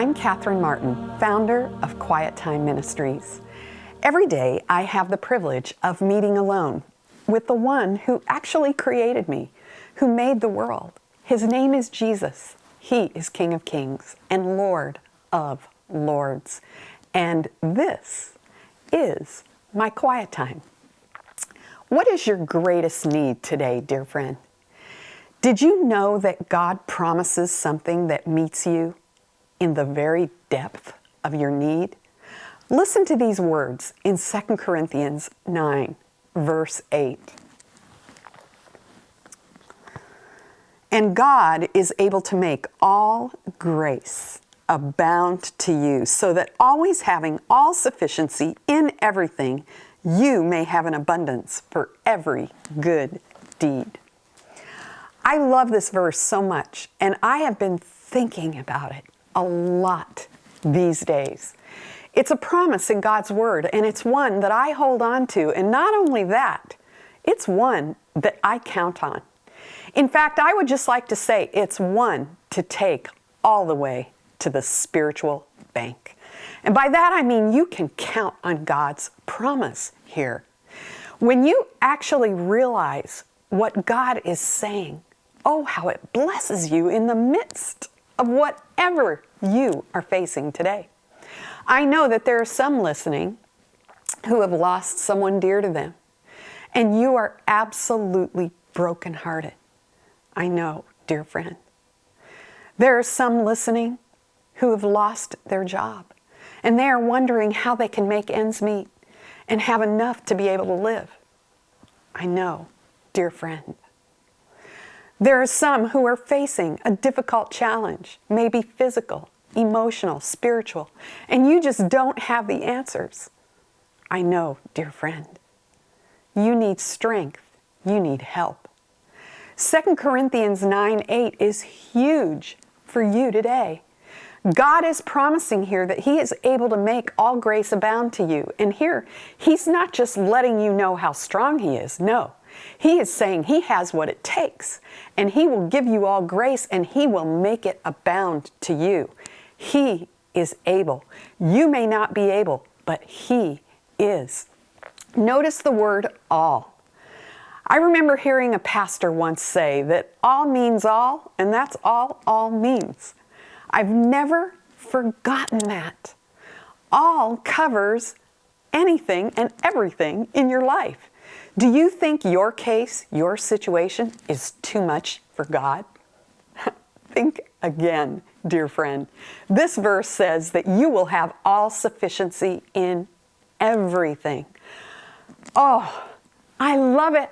I'm Catherine Martin, founder of myQuietTime Ministries. Every day I have the privilege of meeting alone with the one who actually created me, who made the world. His name is Jesus. He is King of Kings and Lord of Lords. And this is myQuietTime. What is your greatest need today, dear friend? Did you know that God promises something that meets you in the very depth of your need? Listen to these words in 2 Corinthians 9, verse 8. And God is able to make all grace abound to you, so that always having all sufficiency in everything, you may have an abundance for every good deed. I love this verse so much, and I have been thinking about it a lot these days. It's a promise in God's Word, and it's one that I hold on to, and not only that, it's one that I count on. In fact, I would just like to say it's one to take all the way to the spiritual bank. And by that I mean you can count on God's promise here. When you actually realize what God is saying, oh, how it blesses you in the midst of whatever you are facing today. I know that there are some listening who have lost someone dear to them, and you are absolutely brokenhearted. I know, dear friend. There are some listening who have lost their job, and they are wondering how they can make ends meet and have enough to be able to live. I know, dear friend. There are some who are facing a difficult challenge, maybe physical, emotional, spiritual, and you just don't have the answers. I know, dear friend. You need strength. You need help. 2 Corinthians 9:8 is huge for you today. God is promising here that He is able to make all grace abound to you. And here, He's not just letting you know how strong He is. No. He is saying He has what it takes, and He will give you all grace, and He will make it abound to you. He is able. You may not be able, but He is. Notice the word all. I remember hearing a pastor once say that all means all, and that's all means. I've never forgotten that. All covers anything and everything in your life. Do you think your case, your situation, is too much for God? Think again, dear friend. This verse says that you will have all sufficiency in everything. Oh, I love it.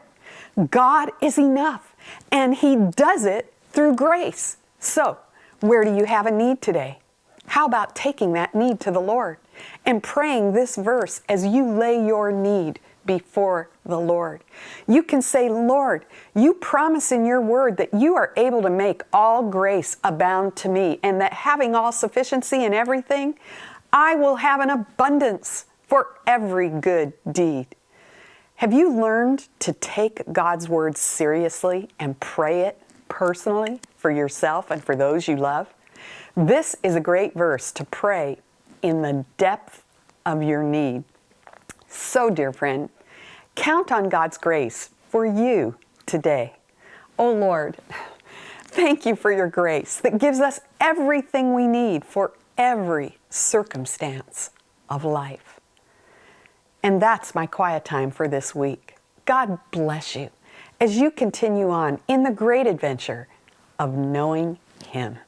God is enough, and He does it through grace. So, where do you have a need today? How about taking that need to the Lord and praying this verse as you lay your need before the Lord? You can say, Lord, you promise in your word that you are able to make all grace abound to me, and that having all sufficiency in everything, I will have an abundance for every good deed. Have you learned to take God's word seriously and pray it personally for yourself and for those you love? This is a great verse to pray in the depth of your need. So, dear friend, count on God's grace for you today. Oh Lord, thank you for your grace that gives us everything we need for every circumstance of life. And that's my quiet time for this week. God bless you as you continue on in the great adventure of knowing Him.